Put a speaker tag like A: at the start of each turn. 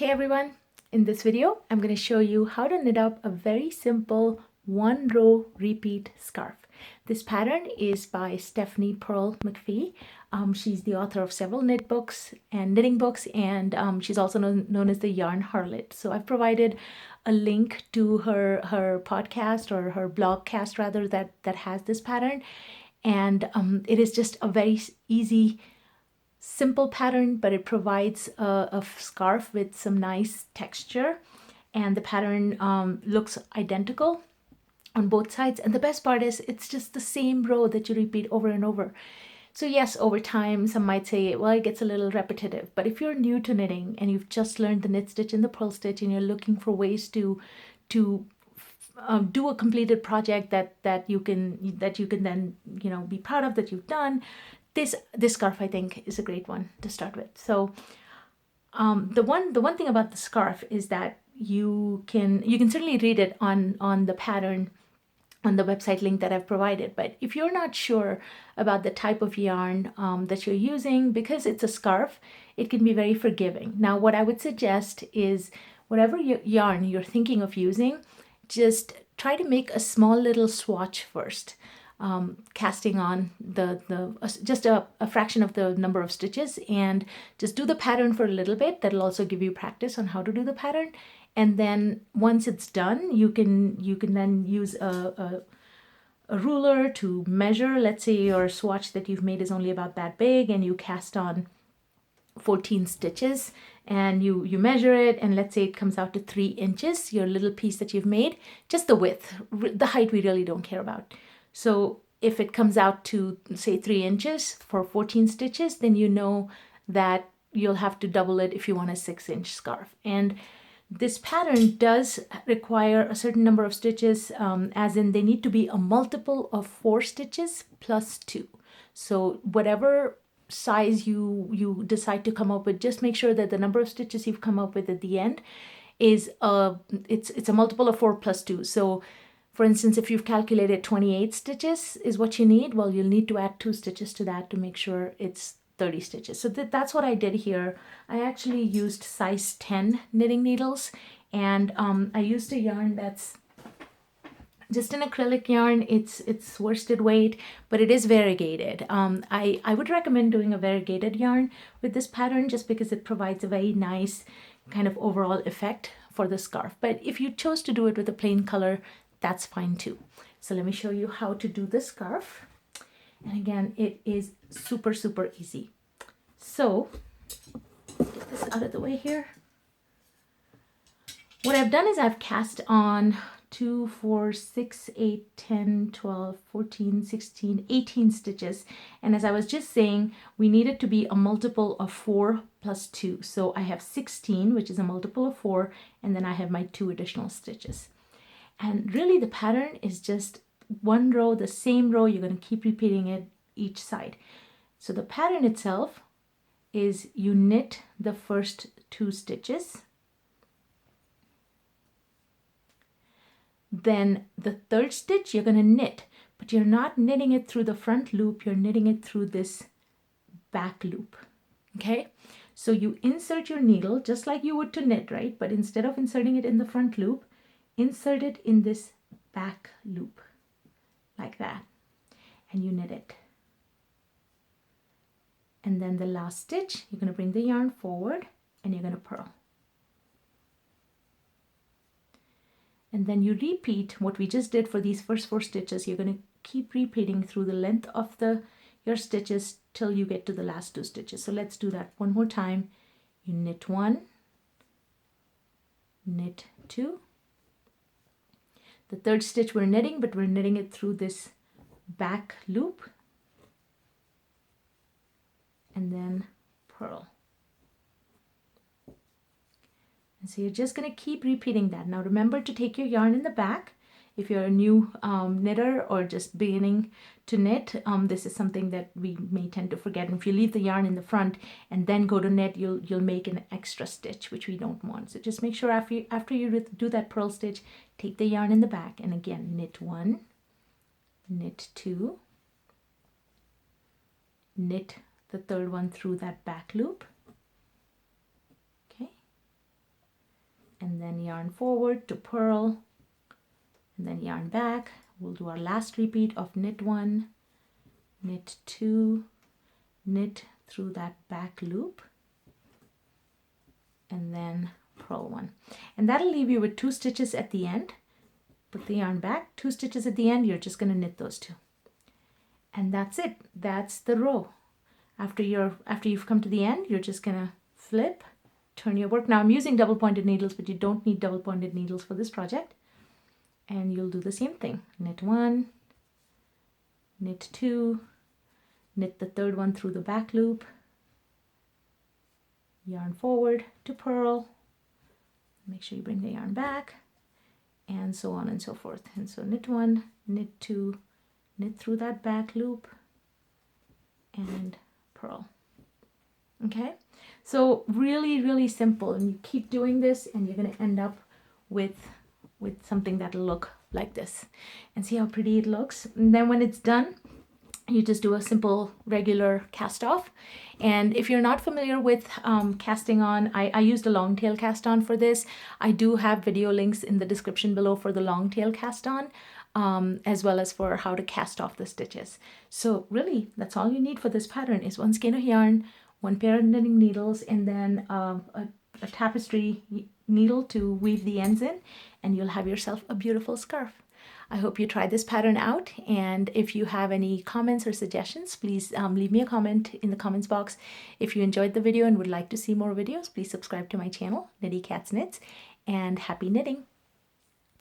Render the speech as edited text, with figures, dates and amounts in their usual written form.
A: Hey everyone, in this video I'm going to show you how to knit up a very simple one row repeat scarf. This pattern is by Stephanie Pearl-Mcphee. She's the author of several knit books and knitting books, and she's also known as the Yarn Harlot. So I've provided a link to her podcast, or her blogcast rather, that has this pattern, and it is just a very easy, simple pattern, but it provides a scarf with some nice texture, and the pattern looks identical on both sides. And the best part is it's just the same row that you repeat over and over. So yes, over time some might say, well, it gets a little repetitive, but if you're new to knitting and you've just learned the knit stitch and the purl stitch, and you're looking for ways to do a completed project that you can then be proud of, that you've done, this scarf I think is a great one to start with. So the one thing about the scarf is that you can certainly read it on the pattern on the website link that I've provided. But if you're not sure about the type of yarn that you're using, because it's a scarf, it can be very forgiving. Now, what I would suggest is whatever yarn you're thinking of using, just try to make a small little swatch first. Casting on just a fraction of the number of stitches, and just do the pattern for a little bit. That'll also give you practice on how to do the pattern. And then once it's done, you can then use a ruler to measure. Let's say your swatch that you've made is only about that big, and you cast on 14 stitches, and you measure it, and let's say it comes out to 3 inches, your little piece that you've made. Just the width, the height we really don't care about. So if it comes out to, say, 3 inches for 14 stitches, then you know that you'll have to double it if you want a 6-inch scarf. And this pattern does require a certain number of stitches, as in they need to be a multiple of 4 stitches plus 2. So whatever size you decide to come up with, just make sure that the number of stitches you've come up with at the end is it's a multiple of 4 plus 2. So for instance, if you've calculated 28 stitches is what you need, well, you'll need to add 2 stitches to that to make sure it's 30 stitches. So that's what I did here. I actually used size 10 knitting needles, and I used a yarn that's just an acrylic yarn. It's worsted weight, but it is variegated. I would recommend doing a variegated yarn with this pattern, just because it provides a very nice kind of overall effect for the scarf. But if you chose to do it with a plain color, that's fine too. So let me show you how to do the scarf. And again, it is super, super easy. So get this out of the way here. What I've done is I've cast on 2, 4, 6, 8, 10, 12, 14, 16, 18 stitches. And as I was just saying, we need it to be a multiple of 4 plus 2. So I have 16, which is a multiple of 4, and then I have my 2 additional stitches. And really the pattern is just one row, the same row. You're going to keep repeating it each side. So the pattern itself is you knit the first 2 stitches. Then the 3rd stitch you're going to knit, but you're not knitting it through the front loop, you're knitting it through this back loop. Okay? So you insert your needle just like you would to knit, right? But instead of inserting it in the front loop, insert it in this back loop, like that, and you knit it. And then the last stitch, you're going to bring the yarn forward and you're going to purl. And then you repeat what we just did for these first 4 stitches. You're going to keep repeating through the length of your stitches till you get to the last 2 stitches. So let's do that one more time. You knit 1, knit 2. The 3rd stitch we're knitting, but we're knitting it through this back loop, and then purl. And so you're just going to keep repeating that. Now remember to take your yarn in the back. If you're a new knitter or just beginning to knit, this is something that we may tend to forget. And if you leave the yarn in the front and then go to knit, you'll make an extra stitch, which we don't want. So just make sure after you do that purl stitch, take the yarn in the back, and again knit 1, knit 2, knit the 3rd one through that back loop. Okay, yarn forward to purl, and then yarn back. We'll do our last repeat of knit 1, knit 2, knit through that back loop, and then purl 1. And that'll leave you with 2 stitches at the end. Put the yarn back, 2 stitches at the end, you're just going to knit those 2. And that's it. That's the row. After you've come to the end, you're just going to flip, turn your work. Now I'm using double pointed needles, but you don't need double pointed needles for this project. And you'll do the same thing. Knit 1, knit 2, knit the third one through the back loop, yarn forward to purl, make sure you bring the yarn back, and so on and so forth. And so knit 1, knit 2, knit through that back loop, and purl. Okay, so really, really simple, and you keep doing this and you're going to end up with something that'll look like this. And see how pretty it looks. And then when it's done, you just do a simple regular cast off. And if you're not familiar with casting on, I used a long tail cast on for this. I do have video links in the description below for the long tail cast on, as well as for how to cast off the stitches. So really, that's all you need for this pattern is 1 skein of yarn, 1 pair of knitting needles, and then a tapestry needle to weave the ends in, and you'll have yourself a beautiful scarf. I hope you try this pattern out, and if you have any comments or suggestions, please leave me a comment in the comments box. If you enjoyed the video and would like to see more videos, please subscribe to my channel, Knittycat's Knits, and happy knitting!